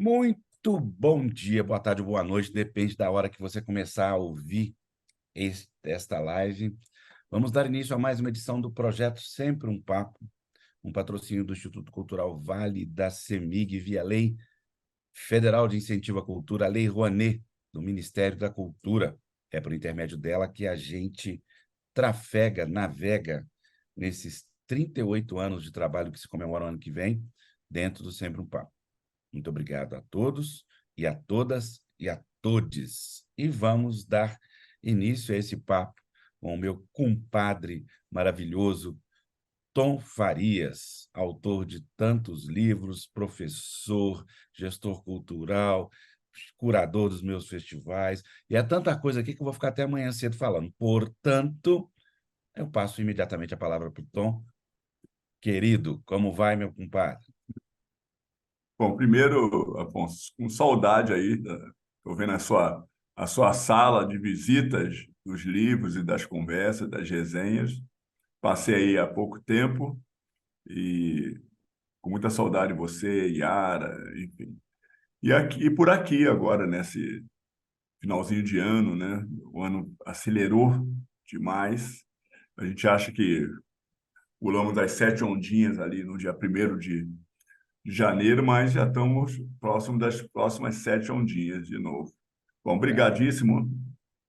Muito bom dia, boa tarde, boa noite, depende da hora que você começar a ouvir esta live. Vamos dar início a mais uma edição do projeto Sempre um Papo, um patrocínio do Instituto Cultural Vale, da CEMIG, via Lei Federal de Incentivo à Cultura, a Lei Rouanet, do Ministério da Cultura. É por intermédio dela que a gente trafega, navega nesses 38 anos de trabalho que se comemoram ano que vem, dentro do Sempre um Papo. Muito obrigado a todos e a todas e a todes. E vamos dar início a esse papo com o meu compadre maravilhoso, Tom Farias, autor de tantos livros, professor, gestor cultural, curador dos meus festivais, e é tanta coisa aqui que eu vou ficar até amanhã cedo falando. Portanto, eu passo imediatamente a palavra para o Tom. Querido, como vai, meu compadre? Bom, primeiro, Afonso, com saudade aí, estou vendo a sua sala de visitas dos livros e das conversas, das resenhas. Passei aí há pouco tempo e com muita saudade de você, Yara, enfim. E por aqui agora, nesse finalzinho de ano, né? O ano acelerou demais. A gente acha que pulamos as sete ondinhas ali no dia primeiro de janeiro, mas já estamos próximo das próximas sete ondinhas de novo. Bom, brigadíssimo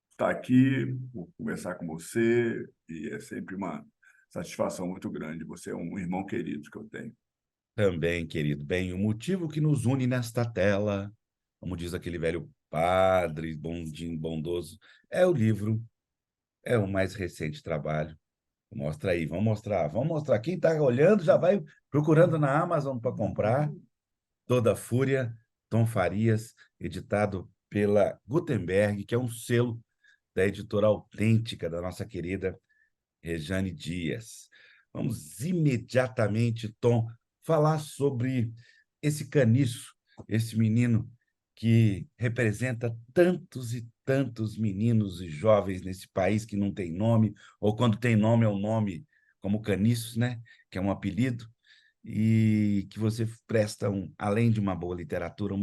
estar aqui, por conversar com você, e é sempre uma satisfação muito grande. Você é um irmão querido que eu tenho. Também, querido. Bem, o motivo que nos une nesta tela, como diz aquele velho padre bondinho, bondoso, é o livro, é o mais recente trabalho. Mostra aí, vamos mostrar, vamos mostrar. Quem está olhando já vai procurando na Amazon para comprar. Toda a Fúria, Tom Farias, editado pela Gutenberg, que é um selo da editora autêntica da nossa querida Rejane Dias. Vamos imediatamente, Tom, falar sobre esse caniço, esse menino que representa tantos e tantos meninos e jovens nesse país que não tem nome, ou quando tem nome é um nome como Caniço, né? Que é um apelido, e que você presta, além de uma boa literatura,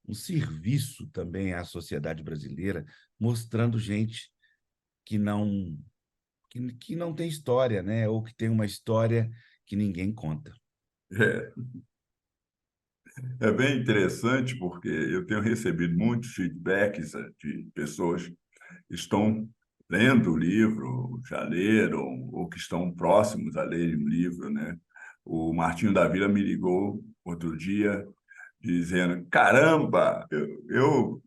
um serviço também à sociedade brasileira, mostrando gente que não tem história, né? Ou que tem uma história que ninguém conta. É, é bem interessante porque eu tenho recebido muitos feedbacks de pessoas que estão lendo o livro, já leram, ou que estão próximos a ler o livro, né? O Martinho da Vila me ligou outro dia dizendo: Caramba, eu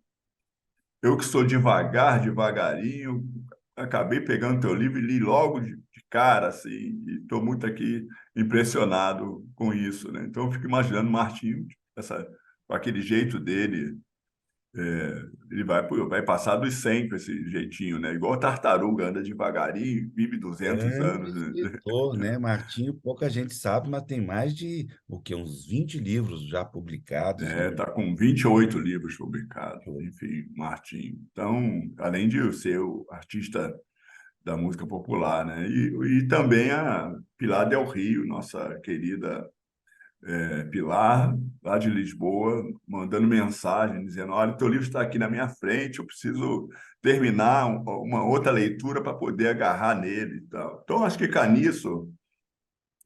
que sou devagar, devagarinho, acabei pegando teu livro e li logo de cara, assim, e estou muito aqui impressionado com isso, né? Então, eu fico imaginando o Martinho, com aquele jeito dele, ele vai passar dos 100 com esse jeitinho, né? Igual a tartaruga, anda devagarinho, vive 200 Grande anos, né? escritor, né? Martinho, pouca gente sabe, mas tem mais de o quê? Uns 20 livros já publicados, né? Tá com 28 livros publicados, enfim, Martinho. Então, além de ser o artista da música popular, né? E também a Pilar Del Rio, nossa querida Pilar, lá de Lisboa, mandando mensagem, dizendo: Olha, teu livro está aqui na minha frente, eu preciso terminar uma outra leitura para poder agarrar nele e tal. Então, acho que Caniço,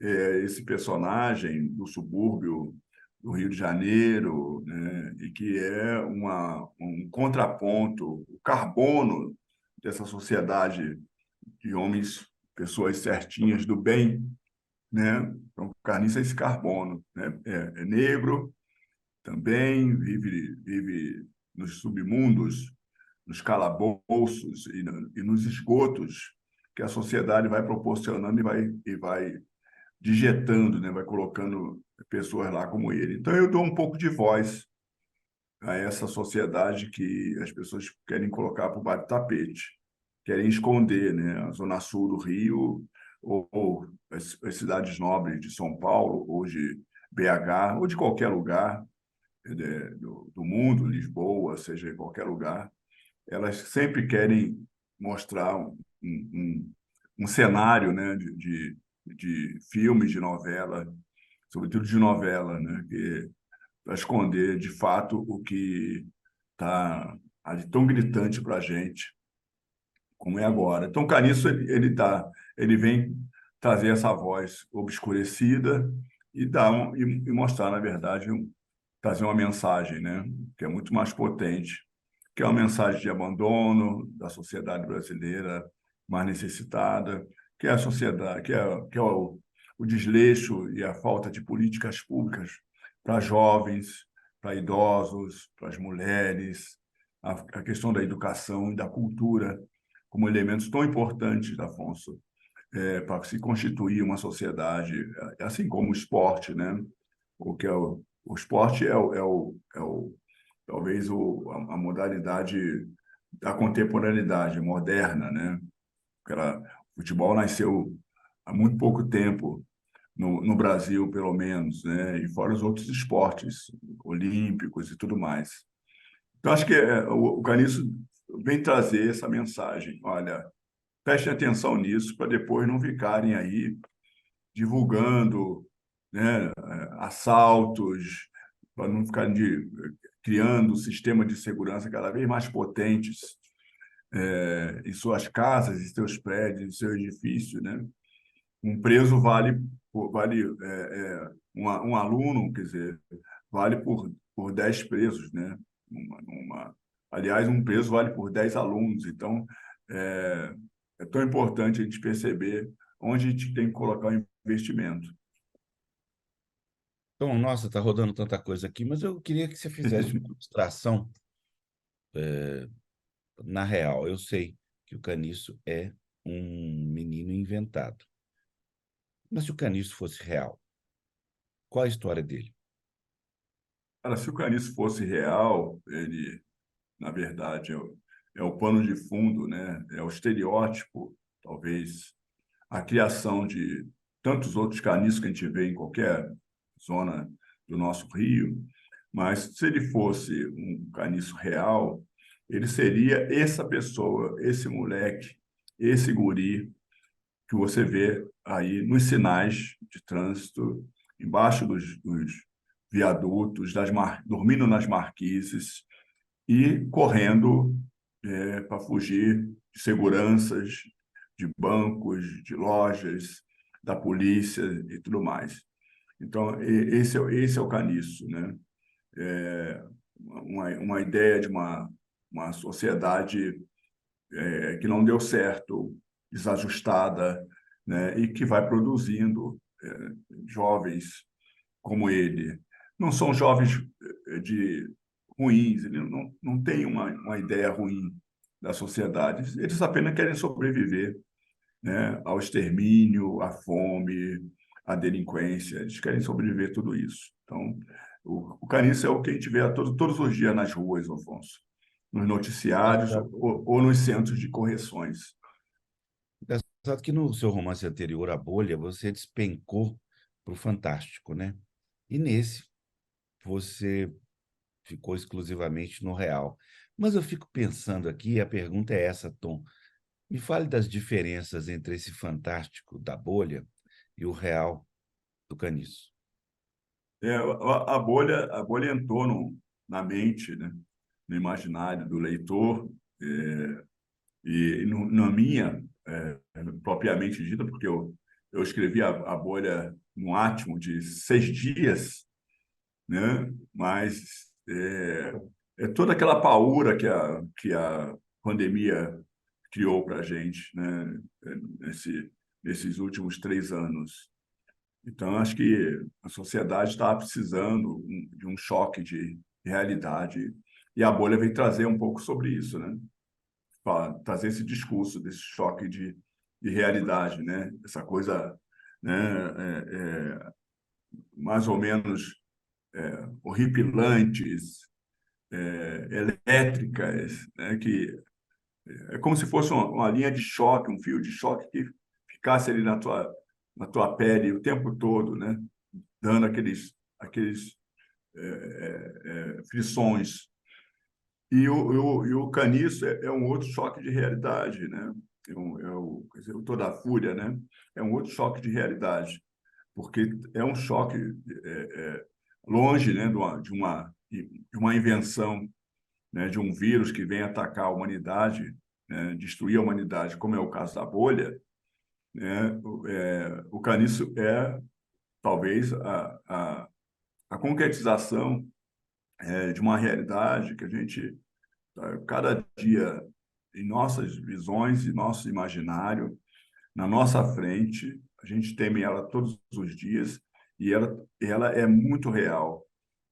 esse personagem do subúrbio do Rio de Janeiro, né? E que é um contraponto, o carbono dessa sociedade de homens, pessoas certinhas do bem, né? Então, carniça é esse carbono, né? É negro também, vive nos submundos, nos calabouços e nos esgotos que a sociedade vai proporcionando e vai digitando, né? Vai colocando pessoas lá como ele. Então, eu dou um pouco de voz a essa sociedade que as pessoas querem colocar por baixo do tapete, querem esconder, né? A Zona Sul do Rio, ou as cidades nobres de São Paulo, ou de BH, ou de qualquer lugar do mundo, Lisboa, seja em qualquer lugar, elas sempre querem mostrar um cenário, né? De filmes, de novela, sobretudo de novela, né? para esconder, de fato, o que está ali tão gritante para a gente, como é agora. Então, Caniço, ele vem trazer essa voz obscurecida e mostrar, na verdade, trazer uma mensagem, né, que é muito mais potente, que é uma mensagem de abandono da sociedade brasileira mais necessitada, que é a sociedade, que é o desleixo e a falta de políticas públicas para jovens, para idosos, para as mulheres, a questão da educação e da cultura como elementos tão importantes, Afonso, para se constituir uma sociedade, assim como o esporte, né? O que é o esporte talvez a modalidade da contemporaneidade moderna, né? O futebol nasceu há muito pouco tempo no Brasil, pelo menos, né? E fora os outros esportes olímpicos e tudo mais. Então, acho que o Caniço vem trazer essa mensagem. Olha, prestem atenção nisso para depois não ficarem aí divulgando, né, assaltos, para não ficarem criando sistemas de segurança cada vez mais potentes em suas casas, em seus prédios, em seu edifício, né? Um preso vale um aluno, quer dizer, vale por 10 presos, né? Aliás, um preso vale por 10 alunos. Então, é, é tão importante a gente perceber onde a gente tem que colocar o investimento. Então, nossa, tá rodando tanta coisa aqui, mas eu queria que você fizesse uma ilustração na real. Eu sei que o Caniço é um menino inventado. Mas se o Caniço fosse real, qual a história dele? Cara, se o Caniço fosse real, ele, na verdade, é o pano de fundo, né? É o estereótipo, talvez, a criação de tantos outros caniços que a gente vê em qualquer zona do nosso Rio, mas se ele fosse um caniço real, ele seria essa pessoa, esse moleque, esse guri que você vê aí nos sinais de trânsito, embaixo dos viadutos, dormindo nas marquises e correndo para fugir de seguranças, de bancos, de lojas, da polícia e tudo mais. Então, esse é o caniço, né? É uma ideia de uma sociedade que não deu certo, desajustada, né? E que vai produzindo jovens como ele. Não são jovens de ruins, ele não tem uma ideia ruim da sociedade, eles apenas querem sobreviver, né, ao extermínio, à fome, à delinquência, eles querem sobreviver a tudo isso. Então, o caniço é o que a gente vê todos os dias nas ruas, Afonso, nos noticiários Engraçado, ou nos centros de correções. engraçado que no seu romance anterior, A Bolha, você despencou para o fantástico, né? E nesse, você ficou exclusivamente no real. Mas eu fico pensando aqui, e a pergunta é essa, Tom. Me fale das diferenças entre esse fantástico da bolha e o real do caniço. A bolha entrou na mente, né, no imaginário do leitor, e na minha, propriamente dita, porque eu escrevi a bolha num átimo de 6 dias, né? Mas é toda aquela paura que a pandemia criou para a gente, né? Nesses últimos 3 anos. Então, acho que a sociedade estava precisando de um choque de realidade e a bolha vem trazer um pouco sobre isso, né? Trazer esse discurso desse choque de realidade, né? Essa coisa, né? Mais ou menos horripilantes, elétricas, né? Que é como se fosse uma linha de choque, um fio de choque que ficasse ali na tua pele o tempo todo, né? Dando aqueles frições. E o caniço é um outro choque de realidade, né? Quer dizer, o Toda a Fúria, né? É um outro choque de realidade, porque é um choque longe, né, de uma invenção, né, de um vírus que vem atacar a humanidade, né, destruir a humanidade, como é o caso da bolha, né, o caniço é talvez a concretização de uma realidade que a gente, cada dia, em nossas visões e nosso imaginário, na nossa frente, a gente teme ela todos os dias e ela é muito real,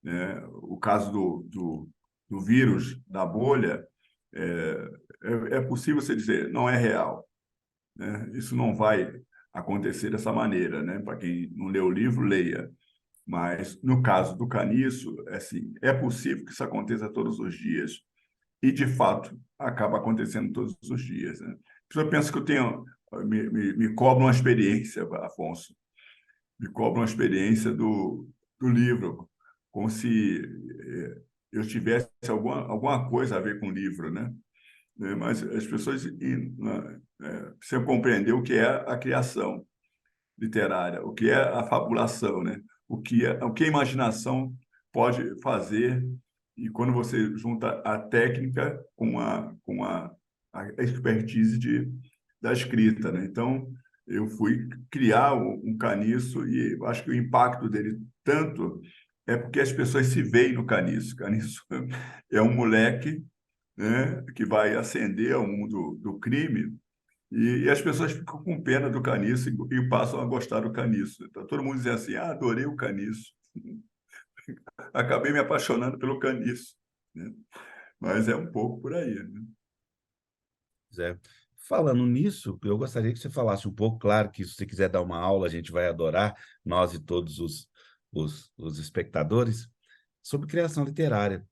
né? O caso do vírus, da bolha, é, é possível você dizer, não é real, né? Isso não vai acontecer dessa maneira, né? Para quem não leu o livro, leia. Mas no caso do caniço, é assim, é possível que isso aconteça todos os dias e, de fato, acaba acontecendo todos os dias, né? A pessoa pensa que eu tenho, me cobra uma experiência, Afonso, me cobra uma experiência do livro, como se eu tivesse alguma coisa a ver com o livro, né? Mas as pessoas precisam compreender o que é a criação literária, o que é a fabulação, né? O que a imaginação pode fazer e quando você junta a técnica com a expertise da escrita, né? Então, eu fui criar um caniço e eu acho que o impacto dele tanto é porque as pessoas se veem no caniço. Caniço é um moleque, né, que vai ascender ao mundo do crime e as pessoas ficam com pena do caniço e passam a gostar do caniço. Então, todo mundo diz assim, adorei o caniço. Acabei me apaixonando pelo caniço, né? Mas é um pouco por aí, né? Zé. Falando nisso, eu gostaria que você falasse um pouco, claro que se você quiser dar uma aula, a gente vai adorar, nós e todos os espectadores, sobre criação literária.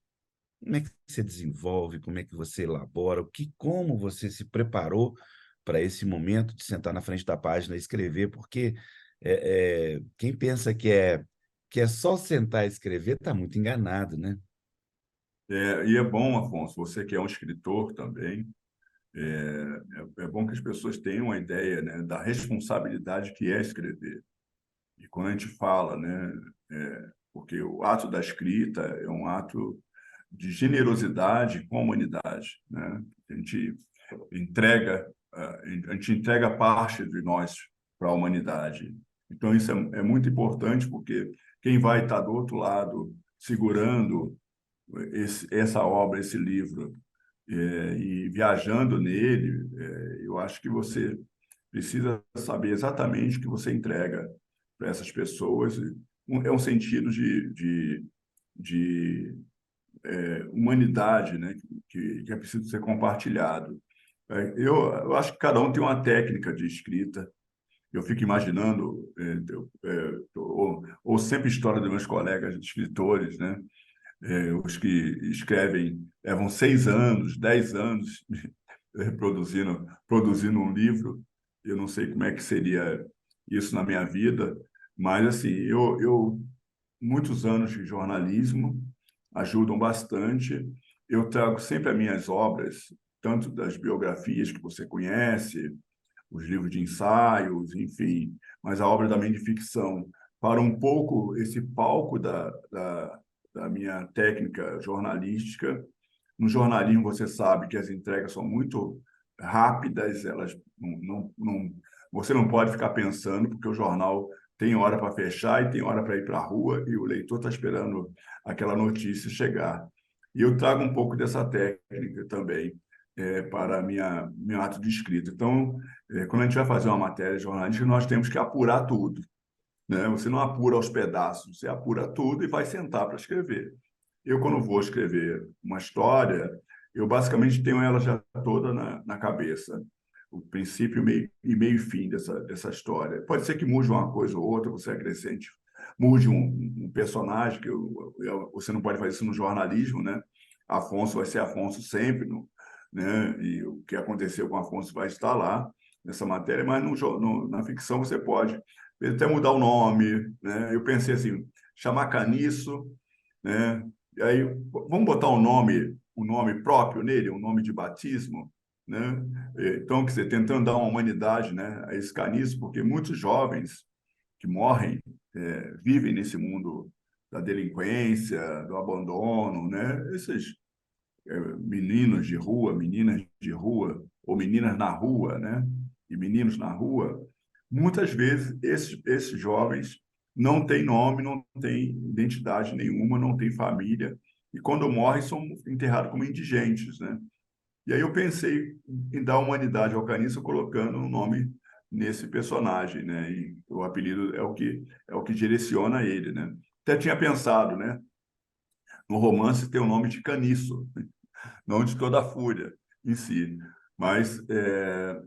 Como é que você desenvolve, como é que você elabora, como você se preparou para esse momento de sentar na frente da página e escrever, porque quem pensa que é só sentar e escrever está muito enganado, né? E é bom, Afonso, você que é um escritor também, é bom que as pessoas tenham uma ideia, né, da responsabilidade que é escrever. E quando a gente fala, né, porque o ato da escrita é um ato de generosidade com a humanidade, né? A gente entrega parte de nós para a humanidade. Então isso é muito importante porque quem vai estar do outro lado segurando essa obra, esse livro, e viajando nele, eu acho que você precisa saber exatamente o que você entrega para essas pessoas. É um sentido de humanidade, né, que é preciso ser compartilhado. Eu acho que cada um tem uma técnica de escrita. Eu fico imaginando, ou sempre história dos meus colegas escritores, né? Os que escrevem, levam 6 anos, 10 anos produzindo um livro. Eu não sei como é que seria isso na minha vida, mas assim, muitos anos de jornalismo ajudam bastante. Eu trago sempre as minhas obras, tanto das biografias que você conhece, os livros de ensaios, enfim, mas a obra também de ficção, para um pouco esse palco da minha técnica jornalística. No jornalismo, você sabe que as entregas são muito rápidas, elas você não pode ficar pensando, porque o jornal tem hora para fechar e tem hora para ir para a rua, e o leitor está esperando aquela notícia chegar. E eu trago um pouco dessa técnica também para meu ato de escrita. Então, quando a gente vai fazer uma matéria jornalística, nós temos que apurar tudo, né? Você não apura aos pedaços, você apura tudo e vai sentar para escrever. Eu, quando vou escrever uma história, eu basicamente tenho ela já toda na cabeça. O princípio meio e fim dessa história. Pode ser que mude uma coisa ou outra, você acrescente, mude um personagem, você não pode fazer isso no jornalismo, né? Afonso vai ser Afonso sempre, né? E o que aconteceu com Afonso vai estar lá nessa matéria, mas na ficção você pode até mudar o nome, né? Eu pensei assim, chamar Caniço, né? E aí, vamos botar um nome próprio nele, um nome de batismo, né? Então, quer dizer, tentando dar uma humanidade, né, a esse caniço, porque muitos jovens que morrem vivem nesse mundo da delinquência, do abandono, né? Esses meninos de rua, meninas de rua, ou meninas na rua, né? E meninos na rua, muitas vezes esses jovens não têm nome, não têm identidade nenhuma, não têm família, e quando morrem são enterrados como indigentes, né? E aí eu pensei em dar humanidade ao Caniço colocando um nome nesse personagem, né? E o apelido é o que direciona ele, né? Até tinha pensado, né? No romance ter o nome de Caniço, não de toda a fúria em si. Mas,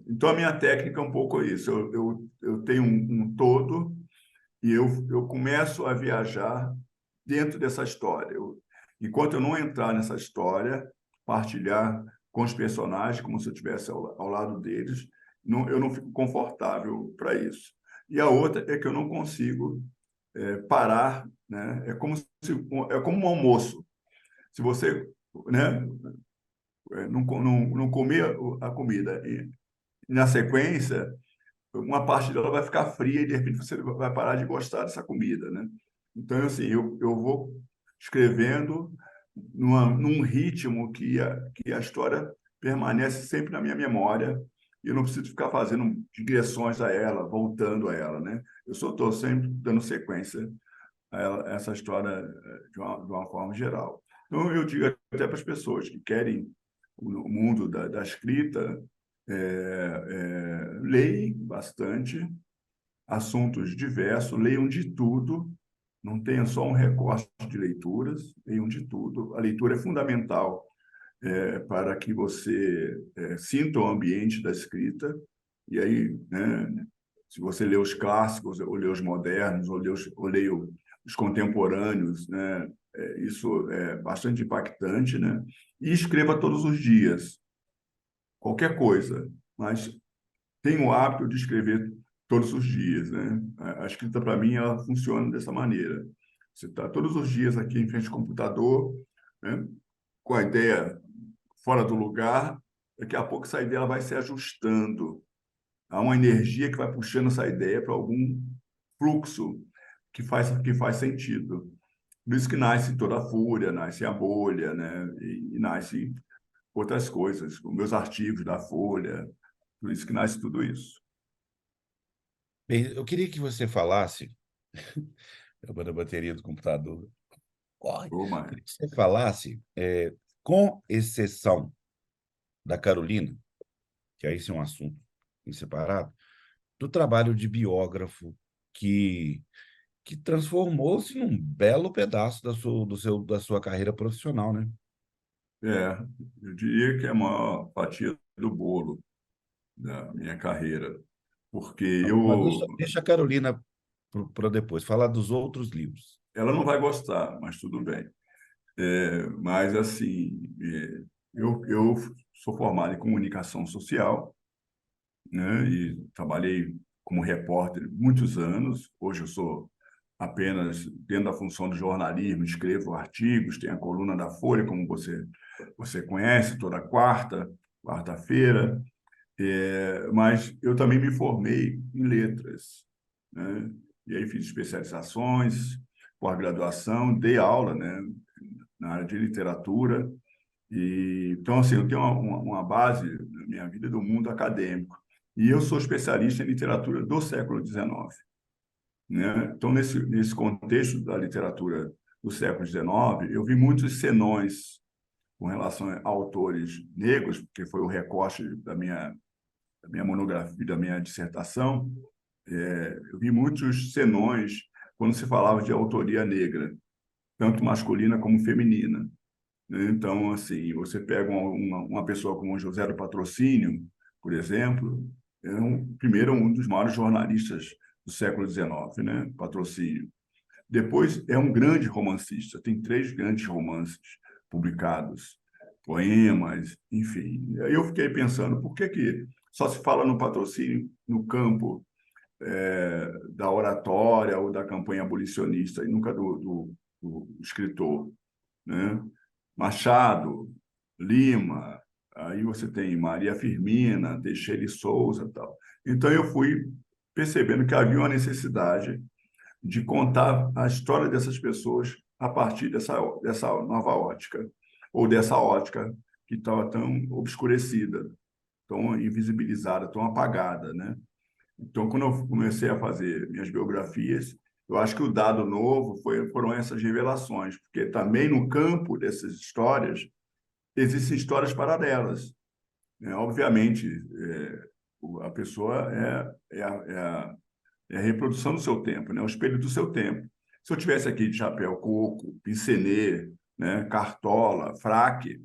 então, a minha técnica é um pouco isso. Eu tenho um todo e eu começo a viajar dentro dessa história. Enquanto eu não entrar nessa história, partilhar com os personagens, como se eu estivesse ao lado deles, não, eu não fico confortável para isso. E a outra é que eu não consigo parar, né? É como um almoço. Se você, né, não comer a comida e na sequência, uma parte dela vai ficar fria e de repente você vai parar de gostar dessa comida, né? Então, assim, eu vou escrevendo num ritmo que a história permanece sempre na minha memória e eu não preciso ficar fazendo digressões a ela, voltando a ela, né? Eu só estou sempre dando sequência a essa história de uma forma geral. Então, eu digo até para as pessoas que querem o mundo da escrita, leem bastante, assuntos diversos, leiam de tudo, não tenham só um recorte de leituras, leiam de tudo. A leitura é fundamental para que você sinta o ambiente da escrita, e aí, né, se você lê os clássicos, ou lê os modernos, ou lê os contemporâneos, né, isso é bastante impactante, né? E escreva todos os dias, qualquer coisa, mas tenho o hábito de escrever todos os dias, né? A escrita, para mim, ela funciona dessa maneira. Você está todos os dias aqui em frente ao computador, né? Com a ideia fora do lugar, daqui a pouco essa ideia ela vai se ajustando. Há uma energia que vai puxando essa ideia para algum fluxo que faz sentido. Por isso que nasce toda a fúria, nasce a bolha, né? E nasce outras coisas, os meus artigos da Folha, por isso que nasce tudo isso. Bem, eu queria que você falasse, acabando a bateria do computador, corre. Ô, Maia. Queria que você falasse, com exceção da Carolina, que aí esse é um assunto em separado, do trabalho de biógrafo que, que transformou-se num belo pedaço da sua carreira profissional, né? É, eu diria que é a maior fatia do bolo da minha carreira, porque Mas deixa a Carolina para depois, falar dos outros livros. ela não vai gostar, mas tudo bem. Mas, assim, eu sou formado em comunicação social, né, e trabalhei como repórter muitos anos. Hoje eu sou apenas dentro da função do jornalismo, escrevo artigos, tenho a coluna da Folha, como você conhece, toda quarta-feira. Mas eu também me formei em letras, né? E aí fiz especializações, pós-graduação, dei aula, né, na área de literatura. Então, assim, eu tenho uma base na minha vida do mundo acadêmico. E eu sou especialista em literatura do século XIX, né? Então, nesse contexto da literatura do século XIX, eu vi muitos senões com relação a autores negros, porque foi o recorte da minha monografia, da minha dissertação. Eu vi muitos senões quando se falava de autoria negra, tanto masculina como feminina, né? Então, assim, você pega uma pessoa como José do Patrocínio, por exemplo, primeiro um dos maiores jornalistas do século XIX, né? Patrocínio. Depois é um grande romancista, tem 3 grandes romances publicados, poemas, enfim. Aí eu fiquei pensando, por que só se fala no patrocínio no campo da oratória ou da campanha abolicionista e nunca do escritor, né? Machado, Lima, aí você tem Maria Firmina, Teixeira e Souza, tal. Então eu fui percebendo que havia uma necessidade de contar a história dessas pessoas a partir dessa nova ótica, ou dessa ótica que estava tão obscurecida, tão invisibilizada, tão apagada, né? Então, quando eu comecei a fazer minhas biografias, eu acho que o dado novo foram essas revelações, porque também no campo dessas histórias existem histórias paralelas, né? Obviamente, a pessoa é a reprodução do seu tempo, né? O espelho do seu tempo. Se eu tivesse aqui de chapéu coco, pincenê, né? Cartola, fraque,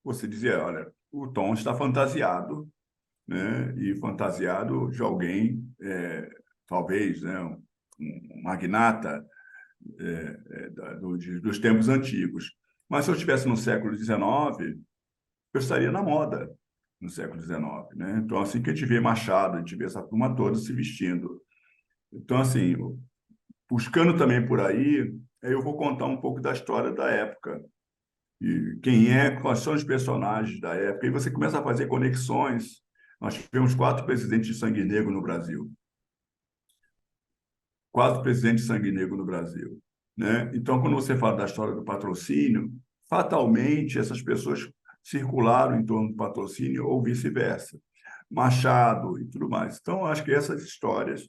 você dizia, olha, o Tom está fantasiado, né? E fantasiado de alguém, talvez, né? Um magnata dos tempos antigos. Mas se eu estivesse no século XIX, eu estaria na moda no século XIX, né? Então, assim que a gente vê Machado, a gente vê essa turma toda se vestindo. Então, assim, buscando também por aí, eu vou contar um pouco da história da época. E quem é, quais são os personagens da época. E você começa a fazer conexões. Nós tivemos 4 presidentes de sangue negro no Brasil. 4 presidentes de sangue negro no Brasil, né? Então, quando você fala da história do patrocínio, fatalmente essas pessoas circularam em torno do patrocínio ou vice-versa. Machado e tudo mais. Então, acho que essas histórias,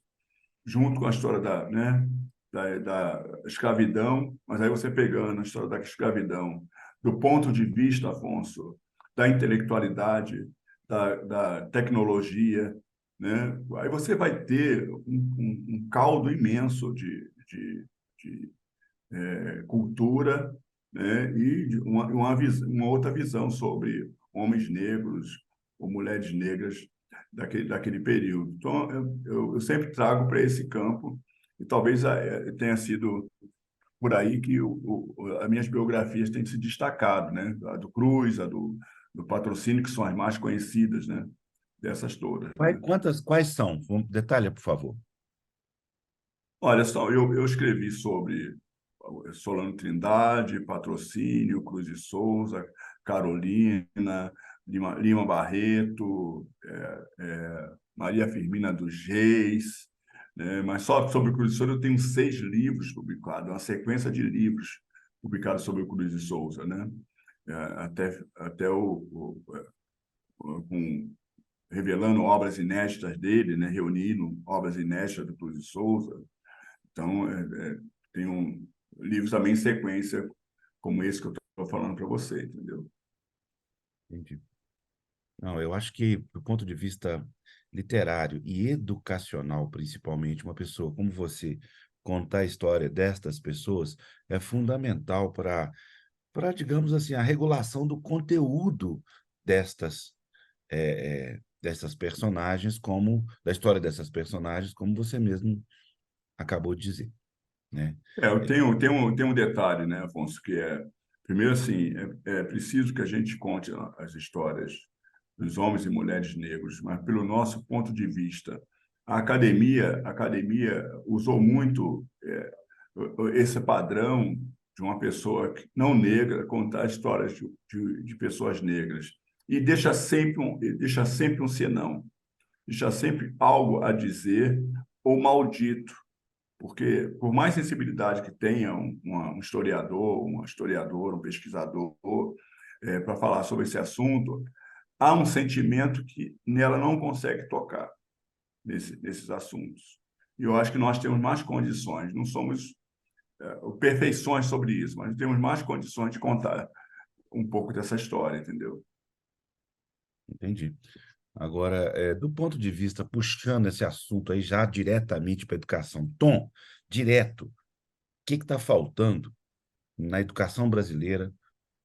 junto com a história né, da escravidão, mas aí você pegando a história da escravidão, do ponto de vista, Afonso, da intelectualidade, da tecnologia, né? Aí você vai ter um caldo imenso de cultura, né? E de uma outra visão sobre homens negros ou mulheres negras daquele período. Então, eu sempre trago para esse campo, e talvez tenha sido por aí que as minhas biografias têm se destacado, né? A do Cruz, do Patrocínio, que são as mais conhecidas, né? Dessas todas, né? Quais são? Detalhe, por favor. Olha só, eu escrevi sobre Solano Trindade, Patrocínio, Cruz de Souza, Carolina, Lima Barreto, Maria Firmina dos Reis, né? Mas só sobre o Cruz de Souza eu tenho 6 livros publicados, uma sequência de livros publicados sobre o Cruz de Souza, né? Até com, revelando obras inéditas dele, né? Reunindo obras inéditas do Cruz de Souza. Então, tem livros também em sequência, como esse que eu estou falando para você, entendeu? Entendi. Não, eu acho que, do ponto de vista literário e educacional, principalmente, uma pessoa como você contar a história destas pessoas é fundamental para, digamos assim, a regulação do conteúdo dessas personagens, da história dessas personagens, como você mesmo acabou de dizer, né? Eu tenho um detalhe, né, Afonso, que primeiro, assim, é preciso que a gente conte as histórias dos homens e mulheres negros, mas pelo nosso ponto de vista. A academia usou muito esse padrão de uma pessoa não negra contar histórias de pessoas negras e deixa sempre um senão, deixa sempre algo a dizer ou maldito, porque por mais sensibilidade que tenha um historiador, uma historiadora, um pesquisador para falar sobre esse assunto, há um sentimento que nela não consegue tocar nesses assuntos. E eu acho que nós temos mais condições, não somos perfeições sobre isso, mas temos mais condições de contar um pouco dessa história, entendeu? Entendi. Agora, do ponto de vista, puxando esse assunto aí já diretamente para a educação, Tom, direto, o que está faltando na educação brasileira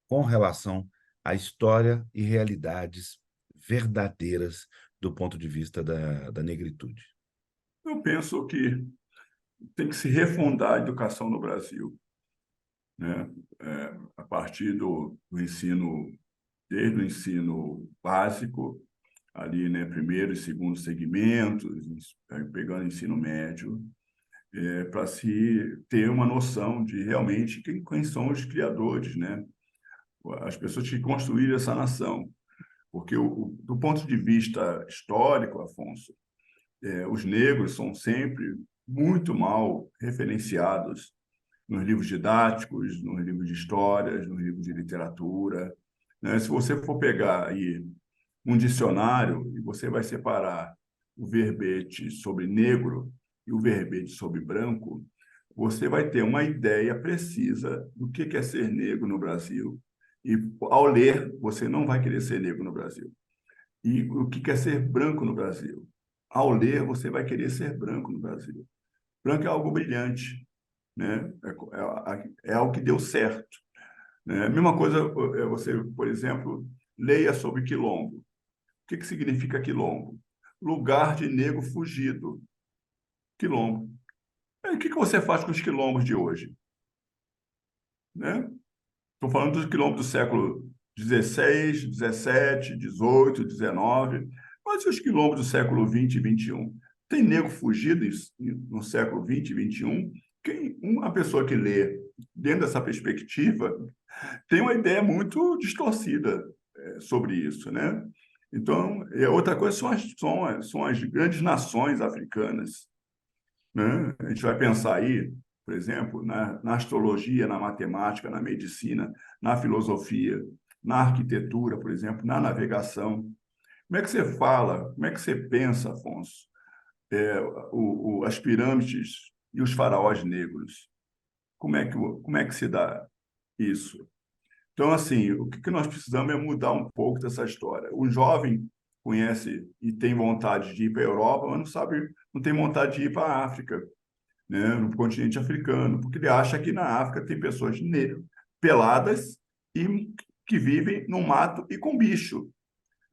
com relação à história e realidades verdadeiras do ponto de vista da negritude? Eu penso que tem que se refundar a educação no Brasil, né? A partir do ensino, desde o ensino básico, ali, né, primeiro e segundo segmentos, pegando ensino médio, para se ter uma noção de realmente quem são os criadores, né? As pessoas que construíram essa nação. Porque, do ponto de vista histórico, Afonso, os negros são sempre muito mal referenciados nos livros didáticos, nos livros de histórias, nos livros de literatura, né? Se você for pegar aí um dicionário e você vai separar o verbete sobre negro e o verbete sobre branco, você vai ter uma ideia precisa do que é ser negro no Brasil. E, ao ler, você não vai querer ser negro no Brasil. E o que é ser branco no Brasil? Ao ler, você vai querer ser branco no Brasil. Branco é algo brilhante, né? É algo que deu certo, né? A mesma coisa é você, por exemplo, leia sobre quilombo. O que significa quilombo? Lugar de negro fugido. Quilombo. O que você faz com os quilombos de hoje? Né? Estou falando dos quilombos do século XVI, XVII, XVIII, XIX. Mas e os quilombos do século XX e XXI? Tem negro fugido no século XX e XXI? Uma pessoa que lê dentro dessa perspectiva tem uma ideia muito distorcida sobre isso, né? Então, outra coisa são as grandes nações africanas, né? A gente vai pensar aí, por exemplo, na astrologia, na matemática, na medicina, na filosofia, na arquitetura, por exemplo, na navegação. Como é que você fala, como é que você pensa, Afonso, as pirâmides e os faraós negros? Como é que se dá isso? Então, assim, o que nós precisamos é mudar um pouco dessa história. O jovem conhece e tem vontade de ir para a Europa, mas não sabe, não tem vontade de ir para a África, né, no continente africano, porque ele acha que na África tem pessoas negras, peladas e que vivem no mato e com bicho,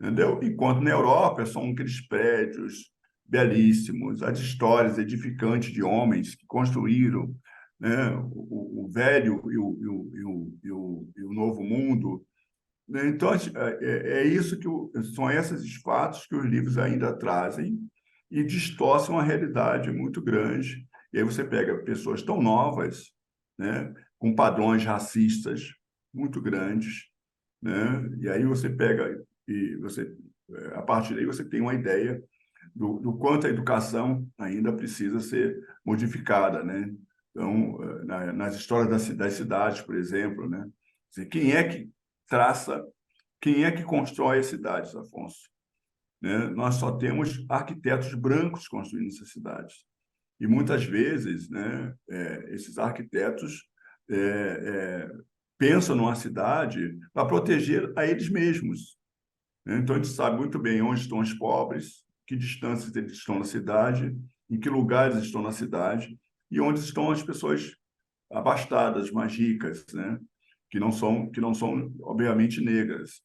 entendeu? Enquanto na Europa são aqueles prédios belíssimos, as histórias edificantes de homens que construíram, né, o velho e o novo mundo, né? Então, é isso são esses fatos que os livros ainda trazem e distorcem uma realidade muito grande. E aí você pega pessoas tão novas, né, com padrões racistas muito grandes, né? E aí você pega e a partir daí você tem uma ideia do quanto a educação ainda precisa ser modificada, né? Então, nas histórias das cidades, por exemplo, né? Quem é que traça, quem é que constrói as cidades, Afonso? Né? Nós só temos arquitetos brancos construindo essas cidades. E muitas vezes, né, esses arquitetos é, é, pensam numa cidade para proteger a eles mesmos, né? Então, a gente sabe muito bem onde estão os pobres, que distâncias eles estão da cidade, em que lugares estão na cidade e onde estão as pessoas abastadas, mais ricas, né? Que não são, obviamente, negras.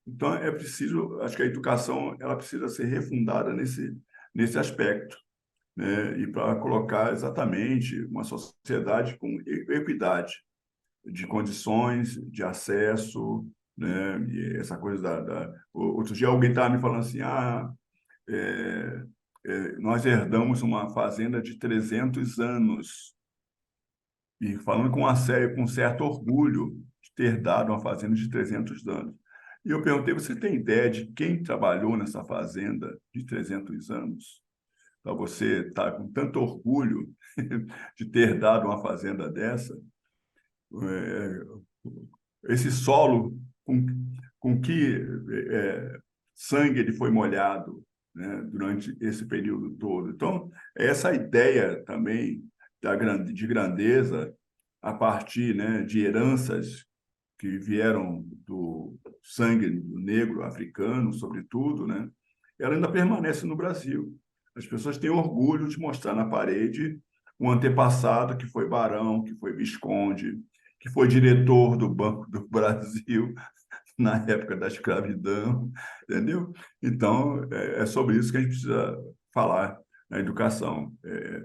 Então, é preciso, acho que a educação ela precisa ser refundada nesse aspecto, né? E para colocar exatamente uma sociedade com equidade de condições, de acesso, né? E essa coisa outro dia alguém estava me falando assim, é, nós herdamos uma fazenda de 300 anos e falando com um certo orgulho de ter dado uma fazenda de 300 anos. E eu perguntei, você tem ideia de quem trabalhou nessa fazenda de 300 anos? Para você estar com tanto orgulho de ter dado uma fazenda dessa? É, esse solo com que sangue ele foi molhado, né, durante esse período todo. Então, essa ideia também de grandeza a partir, né, de heranças que vieram do sangue do negro africano, sobretudo, né, ela ainda permanece no Brasil. As pessoas têm orgulho de mostrar na parede um antepassado que foi barão, que foi visconde, que foi diretor do Banco do Brasil na época da escravidão, entendeu? Então, é sobre isso que a gente precisa falar na educação,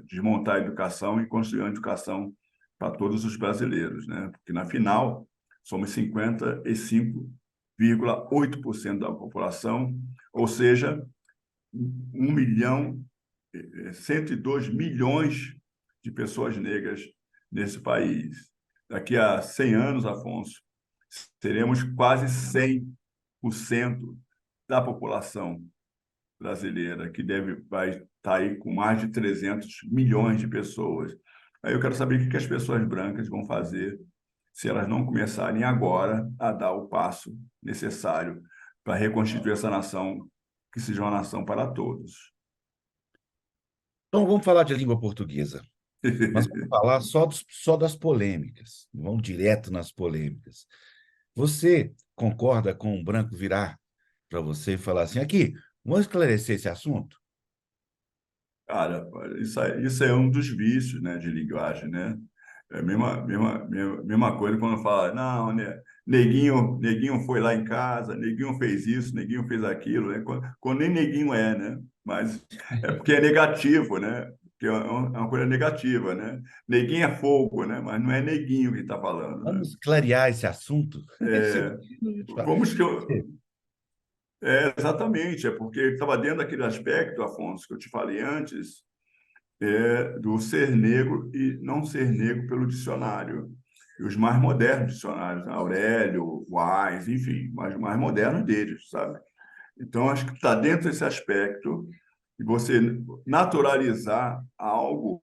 desmontar a educação e construir uma educação para todos os brasileiros, né? Porque, na final, somos 55,8% da população, ou seja, 1 milhão, 102 milhões de pessoas negras nesse país. Daqui a 100 anos, Afonso, teremos quase 100% da população brasileira que vai está aí com mais de 300 milhões de pessoas. Aí eu quero saber o que as pessoas brancas vão fazer se elas não começarem agora a dar o passo necessário para reconstituir essa nação, que seja uma nação para todos. Então, vamos falar de língua portuguesa, mas vamos falar só das polêmicas. Vamos direto nas polêmicas. Você concorda com o branco virar para você e falar assim: aqui, vamos esclarecer esse assunto? Cara, isso é um dos vícios, né, de linguagem, né? É a mesma coisa quando fala, não, né, neguinho foi lá em casa, neguinho fez isso, neguinho fez aquilo, né? Quando nem neguinho é, né? Mas é porque é negativo, né? Porque é uma coisa negativa, né? Neguinho é fogo, né? Mas não é neguinho que está falando, né? Vamos clarear esse assunto? Esse é o É, que a gente fala. vamos que eu, exatamente, é porque estava dentro daquele aspecto, Afonso, que eu te falei antes, do ser negro e não ser negro pelo dicionário. E os mais modernos dicionários, né? Aurélio, Wise, enfim, mas os mais modernos deles, sabe? Então, acho que está dentro desse aspecto e você naturalizar algo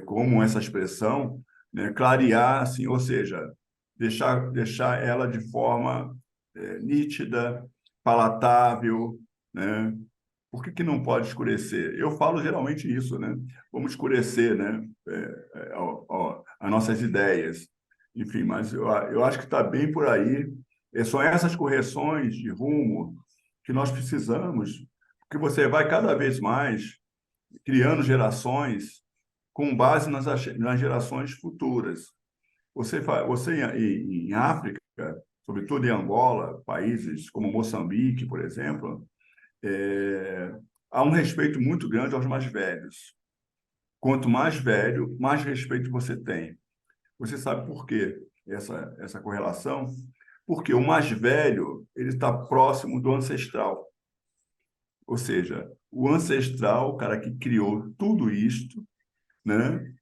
como essa expressão, né? Clarear, assim, ou seja, deixar ela de forma nítida, palatável, né? Por que não pode escurecer? Eu falo geralmente isso, né? Vamos escurecer, né? As nossas ideias. Enfim, mas eu acho que está bem por aí. São essas correções de rumo que nós precisamos, porque você vai cada vez mais criando gerações com base nas gerações futuras. Você em África, sobretudo em Angola, países como Moçambique, por exemplo, é, há um respeito muito grande aos mais velhos. Quanto mais velho, mais respeito você tem. Você sabe por quê essa correlação? Porque o mais velho ele está próximo do ancestral. Ou seja, o ancestral, o cara que criou tudo isto, né?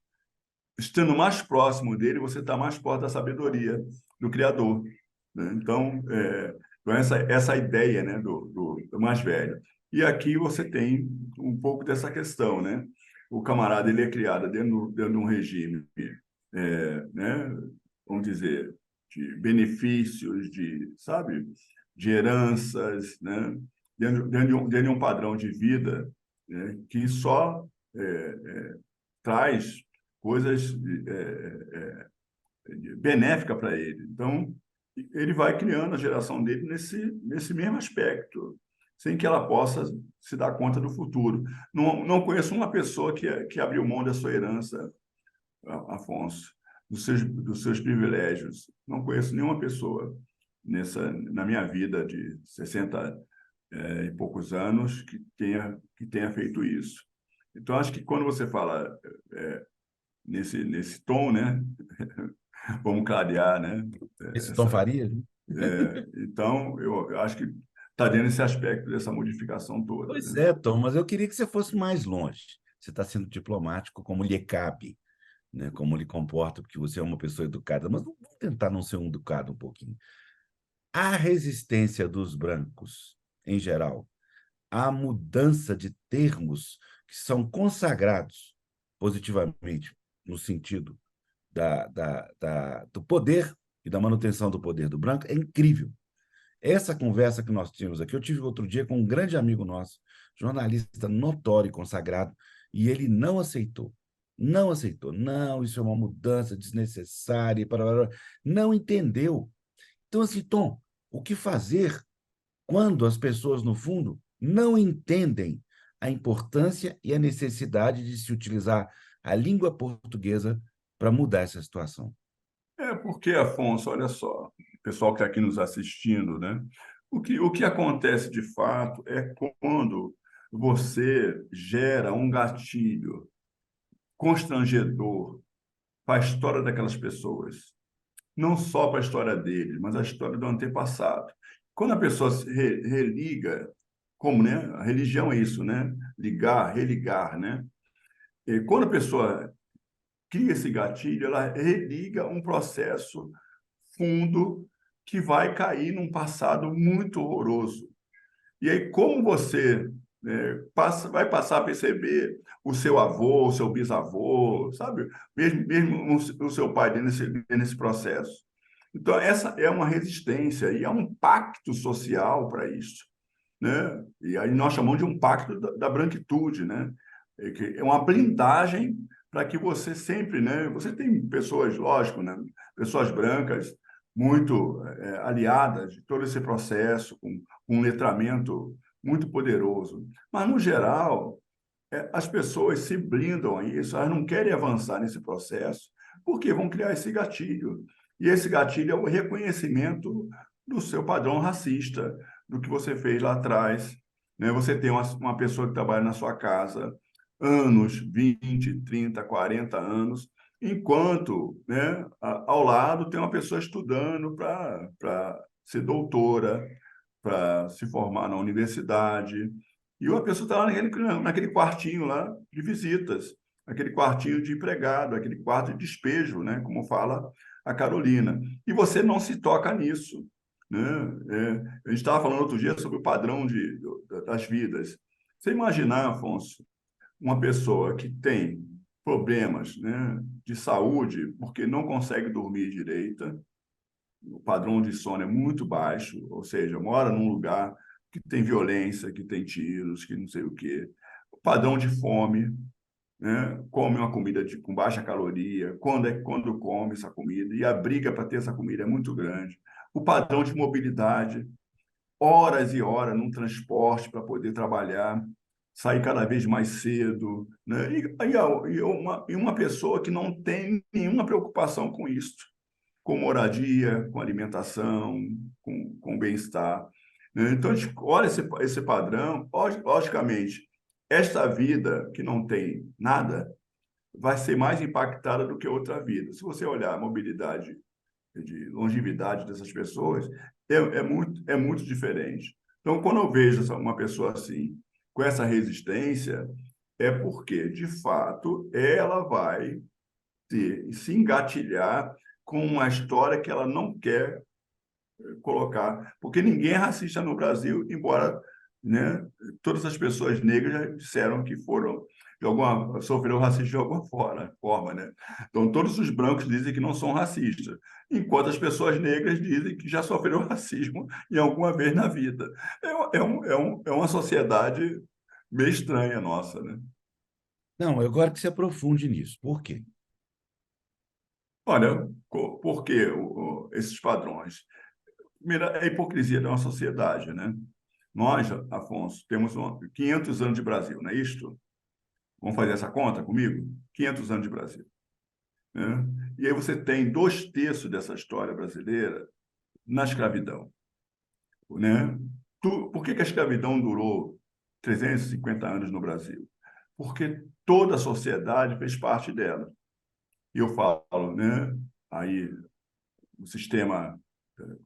Estando mais próximo dele, você está mais próximo da sabedoria do Criador. Né? Então essa ideia, né, do mais velho. E aqui você tem um pouco dessa questão, né? O camarada ele é criado dentro de um regime, né, vamos dizer, de benefícios, sabe, de heranças, né? Dentro de um padrão de vida, né, que só traz coisas benéficas para ele. Então, ele vai criando a geração dele nesse mesmo aspecto, sem que ela possa se dar conta do futuro. Não conheço uma pessoa que abriu mão da sua herança, Afonso, dos seus privilégios. Não conheço nenhuma pessoa na minha vida de 60 e poucos anos que tenha feito isso. Então, acho que quando você fala nesse tom, né? Vamos clarear, né? Esse Tom Essa, Faria, né? então, eu acho que está dentro desse aspecto dessa modificação toda, Pois né? é, Tom, mas eu queria que você fosse mais longe. Você está sendo diplomático como lhe cabe, né? Como lhe comporta, porque você é uma pessoa educada, mas vamos tentar não ser um educado um pouquinho. A resistência dos brancos, em geral, à mudança de termos que são consagrados positivamente no sentido do poder e da manutenção do poder do branco é incrível. Essa conversa que nós tínhamos aqui, eu tive outro dia com um grande amigo nosso, jornalista notório e consagrado, e ele não aceitou. Não aceitou. Não, isso é uma mudança desnecessária. Não entendeu. Então, assim, Tom, o que fazer quando as pessoas, no fundo, não entendem a importância e a necessidade de se utilizar a língua portuguesa para mudar essa situação? Porque, Afonso, olha só, o pessoal que está aqui nos assistindo, né? O que acontece de fato é quando você gera um gatilho constrangedor para a história daquelas pessoas, não só para a história deles, mas a história do antepassado. Quando a pessoa se religa, como, né? A religião é isso, né? Ligar, religar, né? E quando a pessoa cria esse gatilho, ela religa um processo fundo que vai cair num passado muito horroroso. E aí, como você vai passar a perceber o seu avô, o seu bisavô, sabe? Mesmo o seu pai nesse processo. Então, essa é uma resistência e é um pacto social para isso, né? E aí nós chamamos de um pacto da branquitude, né? É uma blindagem para que você sempre, né? Você tem pessoas, lógico, né? Pessoas brancas muito aliadas de todo esse processo, com um letramento muito poderoso. Mas, no geral, as pessoas se blindam a isso, elas não querem avançar nesse processo, porque vão criar esse gatilho. E esse gatilho é o reconhecimento do seu padrão racista, do que você fez lá atrás. Né? Você tem uma pessoa que trabalha na sua casa anos, 20, 30, 40 anos, enquanto, né, ao lado tem uma pessoa estudando para ser doutora, para se formar na universidade. E uma pessoa está lá naquele quartinho lá de visitas, aquele quartinho de empregado, aquele quarto de despejo, né? Como fala a Carolina. E você não se toca nisso. Né? A gente estava falando outro dia sobre o padrão das vidas. Você imaginar, Afonso, uma pessoa que tem problemas, né, de saúde porque não consegue dormir direito, o padrão de sono é muito baixo, ou seja, mora num lugar que tem violência, que tem tiros, que não sei o quê. O padrão de fome, né? Come uma comida com baixa caloria, quando come essa comida, e a briga para ter essa comida é muito grande. O padrão de mobilidade, horas e horas num transporte para poder trabalhar, sair cada vez mais cedo, né? E uma pessoa que não tem nenhuma preocupação com isso, com moradia, com alimentação, com bem-estar. Né? Então, a gente olha esse padrão, logicamente, esta vida que não tem nada vai ser mais impactada do que outra vida. Se você olhar a mobilidade de longevidade dessas pessoas, é muito diferente. Então, quando eu vejo uma pessoa assim, com essa resistência, é porque, de fato, ela vai se engatilhar com uma história que ela não quer colocar, porque ninguém é racista no Brasil, embora, né, todas as pessoas negras já disseram que foram sofreram racismo de alguma forma, né? Então todos os brancos dizem que não são racistas, enquanto as pessoas negras dizem que já sofreram racismo em alguma vez na vida. É uma sociedade meio estranha nossa, né? Não, eu quero que você aprofunde nisso. Por quê? Olha, por que esses padrões? Primeiro, é a hipocrisia de uma sociedade, né? Nós, Afonso, temos 500 anos de Brasil, não é isto? Vamos fazer essa conta comigo? 500 anos de Brasil. Né? E aí você tem 2/3 dessa história brasileira na escravidão. Né? Por que a escravidão durou 350 anos no Brasil? Porque toda a sociedade fez parte dela. E eu falo, né? Aí o sistema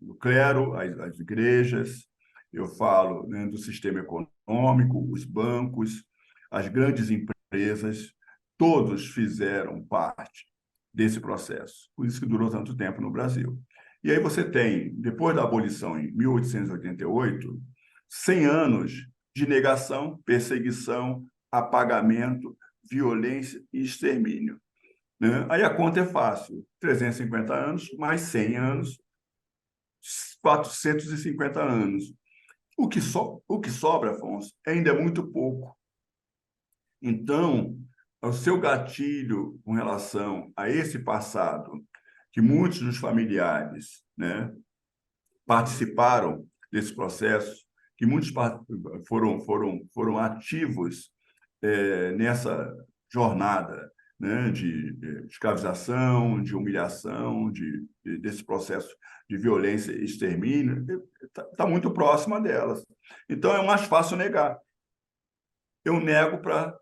do clero, as igrejas, eu falo, né, do sistema econômico, os bancos, as grandes empresas, todos fizeram parte desse processo. Por isso que durou tanto tempo no Brasil. E aí você tem, depois da abolição em 1888, 100 anos de negação, perseguição, apagamento, violência e extermínio. Né? Aí a conta é fácil: 350 anos mais 100 anos, 450 anos. O que sobra, Afonso, ainda é muito pouco. Então, o seu gatilho com relação a esse passado, que muitos dos familiares, né, participaram desse processo, que muitos foram ativos nessa jornada, né, de escravização, de humilhação, desse processo de violência e extermínio, está muito próxima delas. Então, é mais fácil negar. Eu nego para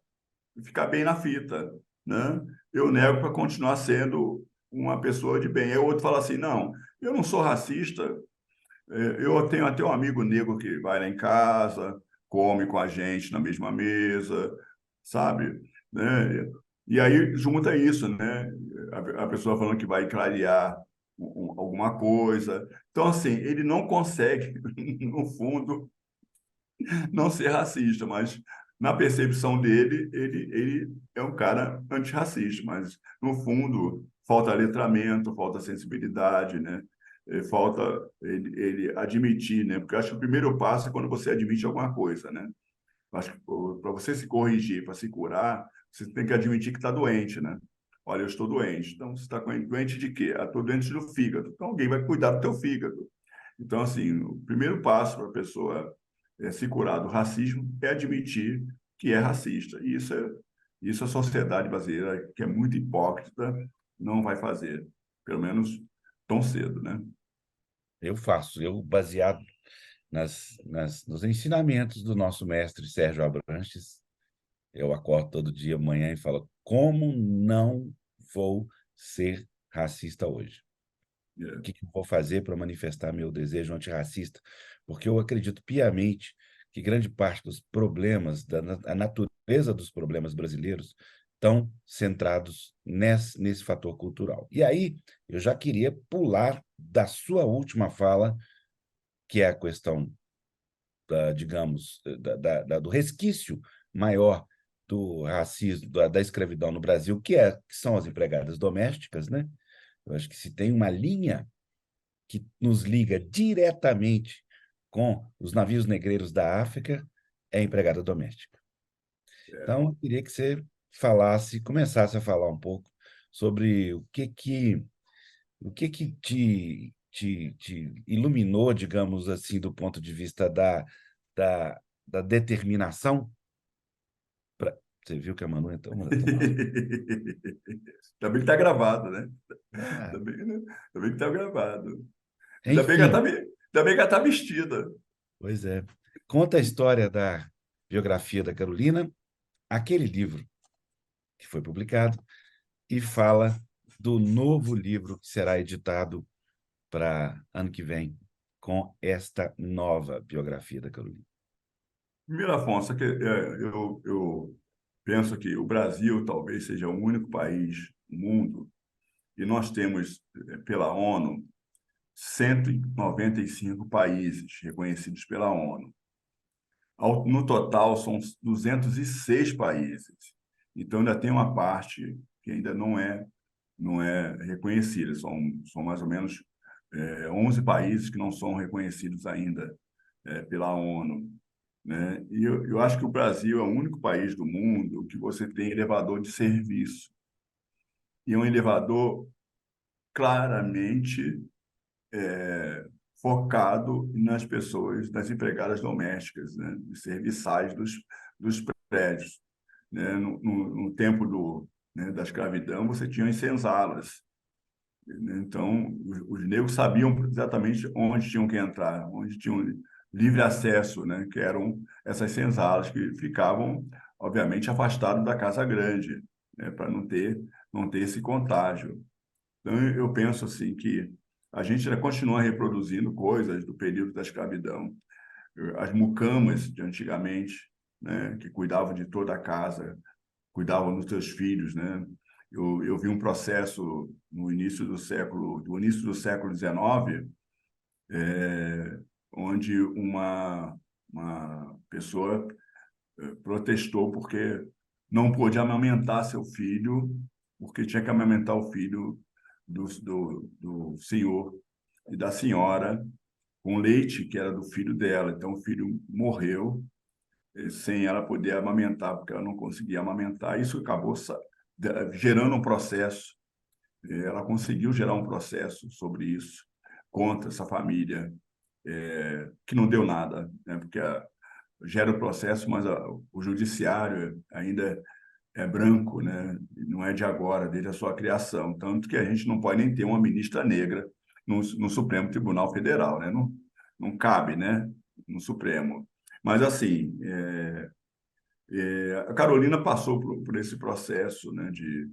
ficar bem na fita, né? Eu nego para continuar sendo uma pessoa de bem. Aí o outro fala assim, não, eu não sou racista, eu tenho até um amigo negro que vai lá em casa, come com a gente na mesma mesa, sabe? Né? E aí junta isso, né? A pessoa falando que vai clarear alguma coisa. Então, assim, ele não consegue, no fundo, não ser racista, mas na percepção dele, ele é um cara antirracista, mas no fundo falta letramento, falta sensibilidade, né? Falta ele admitir, né? Porque eu acho que o primeiro passo é quando você admite alguma coisa, né? Acho que para você se corrigir, para se curar, você tem que admitir que está doente, né? Olha, eu estou doente. Então, você está doente de quê? Ah, estou doente do fígado. Então, alguém vai cuidar do teu fígado. Então, assim, o primeiro passo para a pessoa se curar do racismo é admitir que é racista. E isso a sociedade brasileira, que é muito hipócrita, não vai fazer, pelo menos tão cedo, né? Eu faço, eu baseado nos ensinamentos do nosso mestre Sérgio Abranches, eu acordo todo dia manhã e falo, como não vou ser racista hoje? O É. que eu vou fazer para manifestar meu desejo antirracista? Porque eu acredito piamente que grande parte dos problemas, a natureza dos problemas brasileiros, estão centrados nesse fator cultural. E aí, eu já queria pular da sua última fala, que é a questão digamos, do resquício maior do racismo, da escravidão no Brasil, que são as empregadas domésticas, né? Eu acho que se tem uma linha que nos liga diretamente com os navios negreiros da África, é a empregada doméstica. Então, eu queria que você começasse a falar um pouco sobre o que te iluminou, digamos assim, do ponto de vista da, da determinação? Você viu que a Manu entrou, mano? Ainda bem que está gravado, né? Ah, Ainda bem, né? Ainda bem que está gravado. enfim, Ainda bem que ela tá vestida. pois é. Conta a história da biografia da Carolina, aquele livro que foi publicado, e fala do novo livro que será editado para ano que vem, com esta nova biografia da Carolina. Primeiro, Afonso, eu penso que o Brasil talvez seja o único país no mundo e nós temos, pela ONU, 195 países reconhecidos pela ONU. No total, são 206 países. Então, ainda tem uma parte que ainda não é reconhecida. São mais ou menos 11 países que não são reconhecidos ainda pela ONU, né? E eu acho que o Brasil é o único país do mundo que você tem elevador de serviço. E é um elevador claramente focado nas pessoas, nas empregadas domésticas, né? Dos serviçais dos prédios, né? No tempo da escravidão, você tinha as senzalas, né? Então, os negros sabiam exatamente onde tinham que entrar, onde tinham livre acesso, né? Que eram essas senzalas que ficavam, obviamente, afastadas da casa grande, né? Para não ter esse contágio. Então, eu penso assim que a gente ainda continua reproduzindo coisas do período da escravidão. As mucamas de antigamente, né? Que cuidavam de toda a casa, cuidavam dos seus filhos, né? Eu vi um processo no início do século XIX, onde uma pessoa protestou porque não pôde amamentar seu filho, porque tinha que amamentar o filho do senhor e da senhora com leite que era do filho dela. Então, o filho morreu sem ela poder amamentar, porque ela não conseguia amamentar. Isso acabou gerando um processo. Ela conseguiu gerar um processo sobre isso, contra essa família, que não deu nada, né? Porque gera o processo, mas o judiciário ainda é branco, né? Não é de agora, desde a sua criação. Tanto que a gente não pode nem ter uma ministra negra no Supremo Tribunal Federal, né? Não cabe, né? No Supremo. Mas, assim, a Carolina passou por esse processo, né, de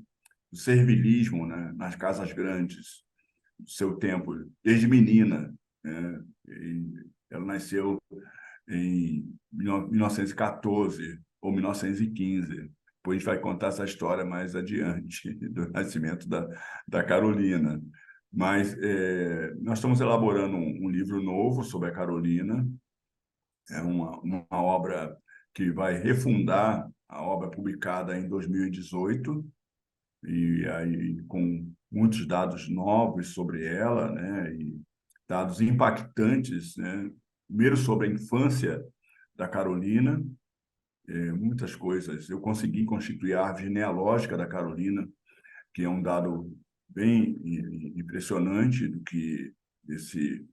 servilismo, né, nas casas grandes, do seu tempo, desde menina, né? Ela nasceu em 1914 ou 1915. Depois a gente vai contar essa história mais adiante, do nascimento da Carolina. Mas nós estamos elaborando um livro novo sobre a Carolina, É uma obra que vai refundar a obra publicada em 2018, e aí com muitos dados novos sobre ela, né, e dados impactantes, né, primeiro sobre a infância da Carolina, muitas coisas. Eu consegui constituir a árvore genealógica da Carolina, que é um dado bem impressionante do que esse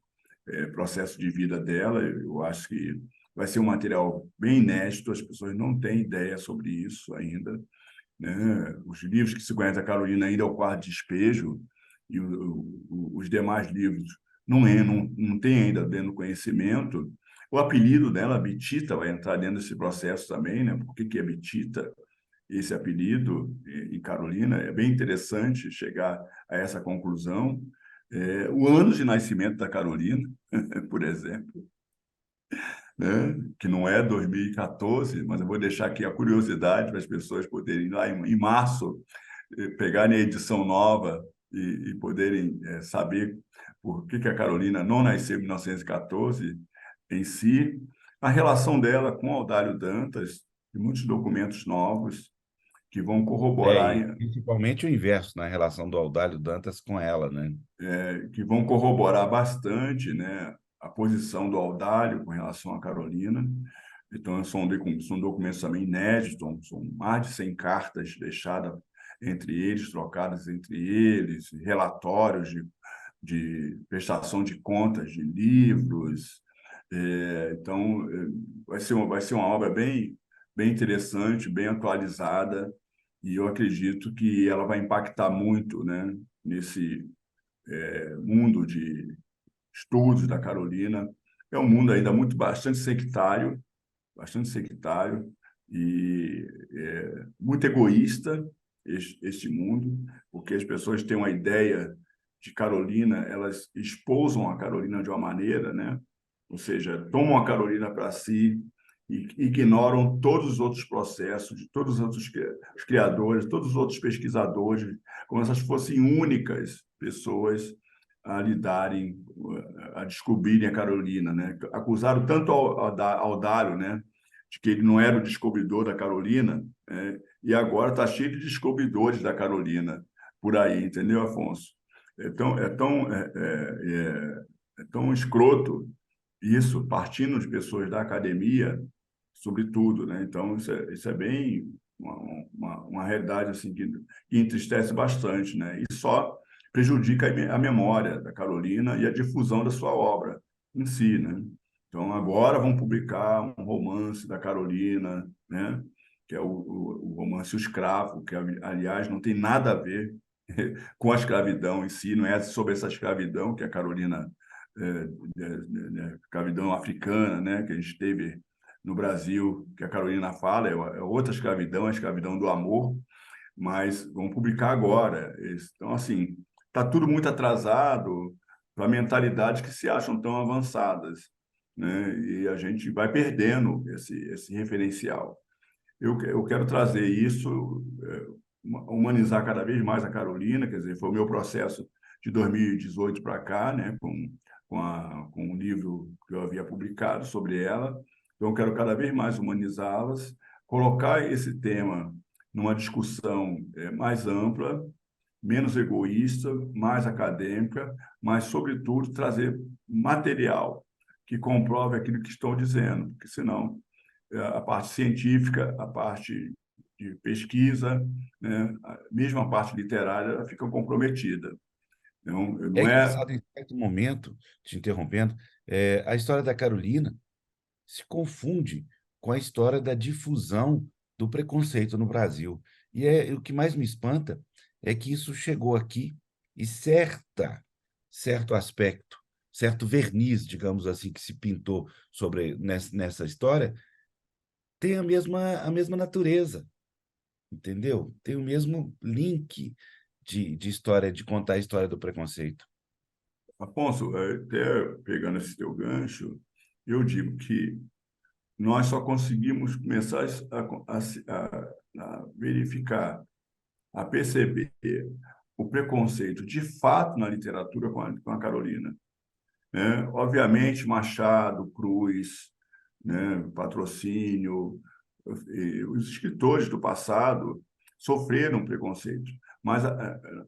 processo de vida dela. Eu acho que vai ser um material bem inédito, as pessoas não têm ideia sobre isso ainda, né? Os livros que se conhece a Carolina ainda é o Quarto Despejo, e os demais livros não tem ainda dentro do conhecimento. O apelido dela, Bitita, vai entrar dentro desse processo também, né? Por que é Bitita? Esse apelido em Carolina, é bem interessante chegar a essa conclusão. O ano de nascimento da Carolina, por exemplo, né? Que não é 2014, mas eu vou deixar aqui a curiosidade para as pessoas poderem ir lá em março, pegarem a edição nova e poderem saber por que a Carolina não nasceu em 1914 em si, a relação dela com Audálio Dantas, e muitos documentos novos que vão E corroborar principalmente o inverso, na relação do Audálio Dantas com ela, né? que vão corroborar bastante, né, a posição do Audálio com relação à Carolina. Então, são documentos também inéditos, são mais de 100 cartas deixadas entre eles, trocadas entre eles, relatórios de prestação de contas de livros. Então, vai ser uma obra bem interessante, bem atualizada, e eu acredito que ela vai impactar muito, né, nesse mundo de estudos da Carolina. É um mundo ainda bastante sectário e muito egoísta este mundo, porque as pessoas têm uma ideia de Carolina, elas espousam a Carolina de uma maneira, né? Ou seja, tomam a Carolina para si e ignoram todos os outros processos, de todos os outros os criadores, todos os outros pesquisadores, como se fossem únicas pessoas a lidarem, a descobrirem a Carolina, né? Acusaram tanto ao Dário, né, de que ele não era o descobridor da Carolina, né? E agora está cheio de descobridores da Carolina por aí, entendeu, Afonso? É tão escroto isso, partindo de pessoas da academia, sobretudo, né? Então, isso é bem uma realidade assim, que entristece bastante, né? E só prejudica a memória da Carolina e a difusão da sua obra em si, né? Então, agora vão publicar um romance da Carolina, né? Que é o romance O Escravo, que, aliás, não tem nada a ver com a escravidão em si, não é sobre essa escravidão que a Carolina, escravidão africana, né? Que a gente teve no Brasil, que a Carolina fala, é outra escravidão, a escravidão do amor, mas vão publicar agora. Então, assim, está tudo muito atrasado para mentalidades que se acham tão avançadas, né? E a gente vai perdendo esse referencial. Eu quero trazer isso, humanizar cada vez mais a Carolina, quer dizer, foi o meu processo de 2018 para cá, né, com um livro que eu havia publicado sobre ela. Então, eu quero cada vez mais humanizá-las, colocar esse tema numa discussão mais ampla, menos egoísta, mais acadêmica, mas, sobretudo, trazer material que comprove aquilo que estão dizendo, porque senão a parte científica, a parte de pesquisa, né, mesmo a parte literária, ela fica comprometida. Então, É não é. engraçado, em certo momento, te interrompendo, a história da Carolina se confunde com a história da difusão do preconceito no Brasil. O que mais me espanta é que isso chegou aqui e certo aspecto, certo verniz, digamos assim, que se pintou sobre nessa história, tem a mesma natureza, entendeu? Tem o mesmo link de história, de contar a história do preconceito. Afonso, até pegando esse teu gancho, eu digo que nós só conseguimos começar a verificar, a perceber o preconceito de fato na literatura com a Carolina, né? Obviamente, Machado, Cruz, né? Patrocínio. Os escritores do passado sofreram preconceito, mas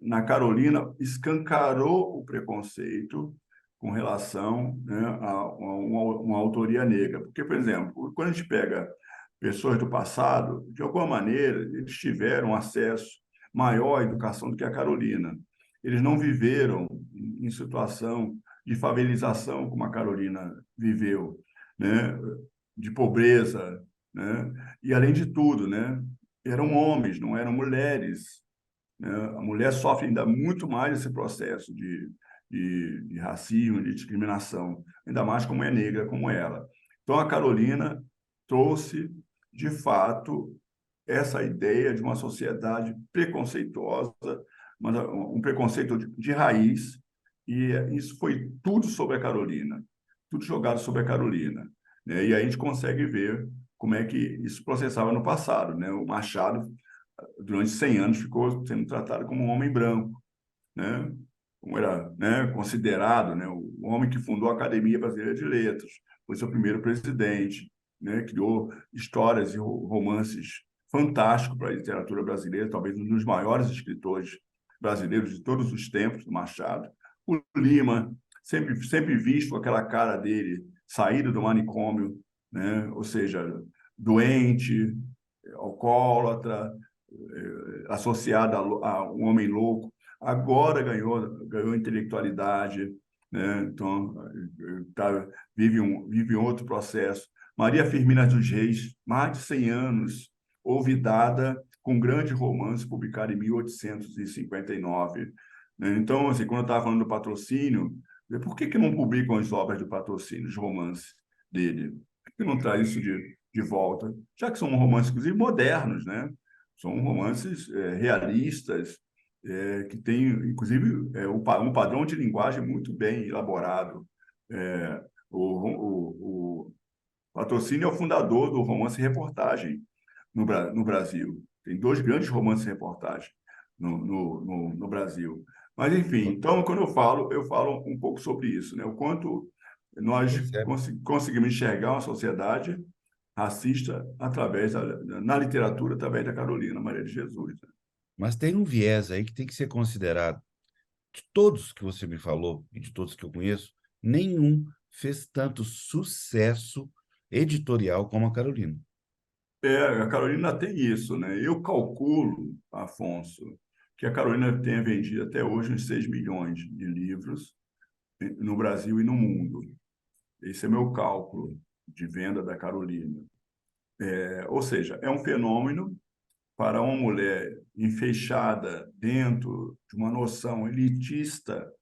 na Carolina escancarou o preconceito com relação, né, a uma autoria negra. Porque, por exemplo, quando a gente pega pessoas do passado, de alguma maneira, eles tiveram acesso maior à educação do que a Carolina. Eles não viveram em situação de favelização como a Carolina viveu, né? De pobreza, né? E, além de tudo, né? Eram homens, não eram mulheres, né? A mulher sofre ainda muito mais esse processo de racismo, de discriminação, ainda mais como é negra como ela. Então, a Carolina trouxe, de fato, essa ideia de uma sociedade preconceituosa, mas um preconceito de raiz, e isso foi tudo sobre a Carolina, tudo jogado sobre a Carolina, né? E aí a gente consegue ver como é que isso processava no passado, né? O Machado, durante 100 anos, ficou sendo tratado como um homem branco, né? Como era, né, considerado, né, o homem que fundou a Academia Brasileira de Letras, foi seu primeiro presidente, né, criou histórias e romances fantásticos para a literatura brasileira, talvez um dos maiores escritores brasileiros de todos os tempos, do Machado. O Lima, sempre visto com aquela cara dele, saído do manicômio, né, ou seja, doente, alcoólatra, associado a um homem louco, agora ganhou intelectualidade, né? Então, vive um outro processo. Maria Firmina dos Reis, mais de 100 anos, olvidada, com grande romance publicado em 1859. Né? Então, assim, quando eu estava falando do patrocínio, por que não publicam as obras do patrocínio, os romances dele? Por que não traz isso de volta? Já que são romances, inclusive, modernos, né? São romances realistas, que têm, inclusive, um padrão de linguagem muito bem elaborado. É, o Patrocínio é o fundador do romance reportagem no Brasil. Tem dois grandes romances reportagem no Brasil. Mas, enfim, então, quando eu falo um pouco sobre isso, né? O quanto nós Percebe? conseguimos enxergar uma sociedade racista na literatura, através da Carolina Maria de Jesus. Né? Mas tem um viés aí que tem que ser considerado. De todos que você me falou e de todos que eu conheço, nenhum fez tanto sucesso editorial como a Carolina. A Carolina tem isso, né? Eu calculo, Afonso, que a Carolina tenha vendido até hoje uns 6 milhões de livros no Brasil e no mundo. Esse é meu cálculo de venda da Carolina. Ou seja, é um fenômeno para uma mulher enfeixada dentro de uma noção elitista,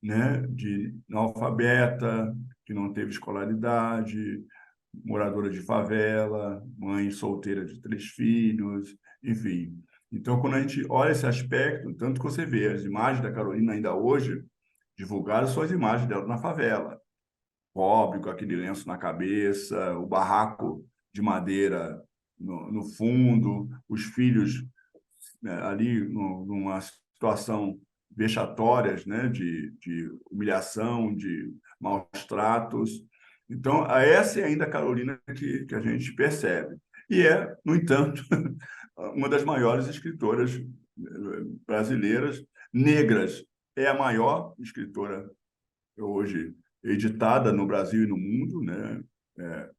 né, de analfabeta, que não teve escolaridade, moradora de favela, mãe solteira de 3 filhos, enfim. Então, quando a gente olha esse aspecto, tanto que você vê as imagens da Carolina ainda hoje, divulgaram suas imagens dela na favela, pobre, com aquele lenço na cabeça, o barraco de madeira no fundo, os filhos, né, ali numa situação vexatórias, né, de humilhação, de maus tratos. Então, essa é ainda a Carolina que a gente percebe. E é, no entanto, uma das maiores escritoras brasileiras negras. É a maior escritora hoje editada no Brasil e no mundo, né? É,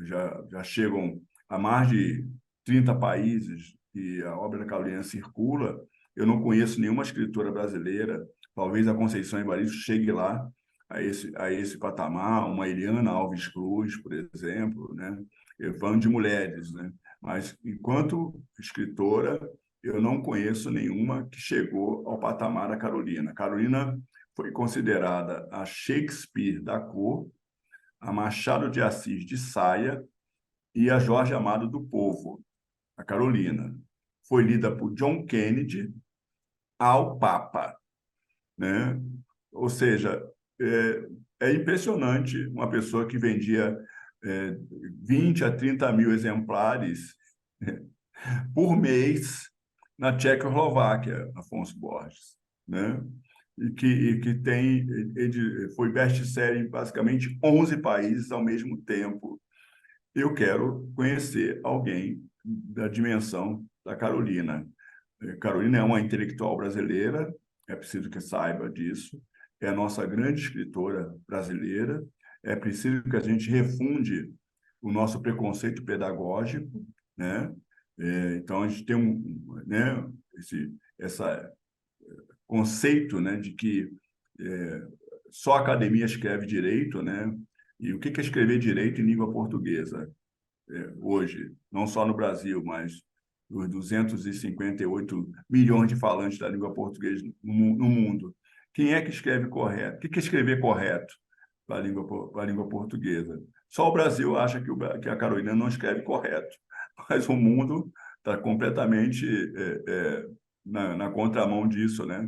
já chegam a mais de 30 países e a obra da Carolina circula. Eu não conheço nenhuma escritora brasileira, talvez a Conceição Evaristo chegue lá, a esse patamar, uma Eliana Alves Cruz, por exemplo, né? Falando de mulheres, né? Mas, enquanto escritora, eu não conheço nenhuma que chegou ao patamar da Carolina. Carolina foi considerada a Shakespeare da cor, a Machado de Assis de saia e a Jorge Amado do povo, a Carolina. Foi lida por John Kennedy ao Papa, né? Ou seja, é impressionante uma pessoa que vendia 20 a 30 mil exemplares por mês na Tchecoslováquia, Afonso Borges, né? E que foi best-seller em basicamente 11 países ao mesmo tempo. eu quero conhecer alguém da dimensão da Carolina. Carolina é uma intelectual brasileira, é preciso que saiba disso, é a nossa grande escritora brasileira, é preciso que a gente refunde o nosso preconceito pedagógico, né? Então, a gente tem né, esse conceito, né, de que é, só a academia escreve direito, né? E o que é escrever direito em língua portuguesa? Hoje, não só no Brasil, mas os 258 milhões de falantes da língua portuguesa no mundo. Quem é que escreve correto? O que é escrever correto para a língua portuguesa? Só o Brasil acha que a Carolina não escreve correto, mas o mundo está completamente na contramão disso, né?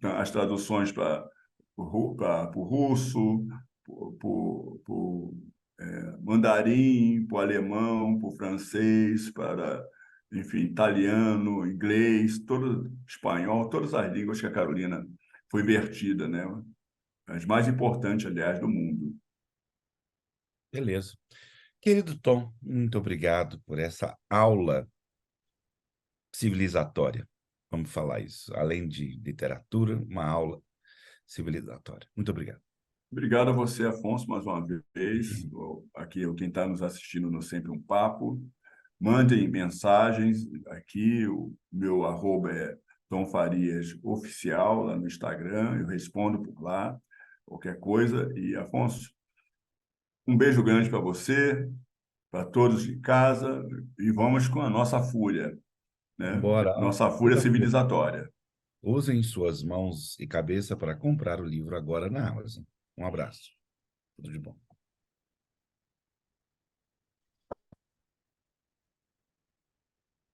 As traduções para o russo, mandarim, para o alemão, para o francês, para, enfim, italiano, inglês, todo espanhol, todas as línguas que a Carolina foi vertida, né? As mais importantes, aliás, do mundo. Beleza. Querido Tom, muito obrigado por essa aula civilizatória. Vamos falar isso. Além de literatura, uma aula civilizatória. Muito obrigado. Obrigado a você, Afonso, mais uma vez. Aqui, quem está nos assistindo no Sempre um Papo. Mandem mensagens aqui. O meu arroba é Tom Farias Oficial, lá no Instagram. Eu respondo por lá, qualquer coisa. E, Afonso, um beijo grande para você, para todos de casa. E vamos com a nossa fúria, né? Bora. Nossa fúria Outra coisa. civilizatória. Usem suas mãos e cabeça para comprar o livro agora na Amazon. Um abraço. Tudo de bom.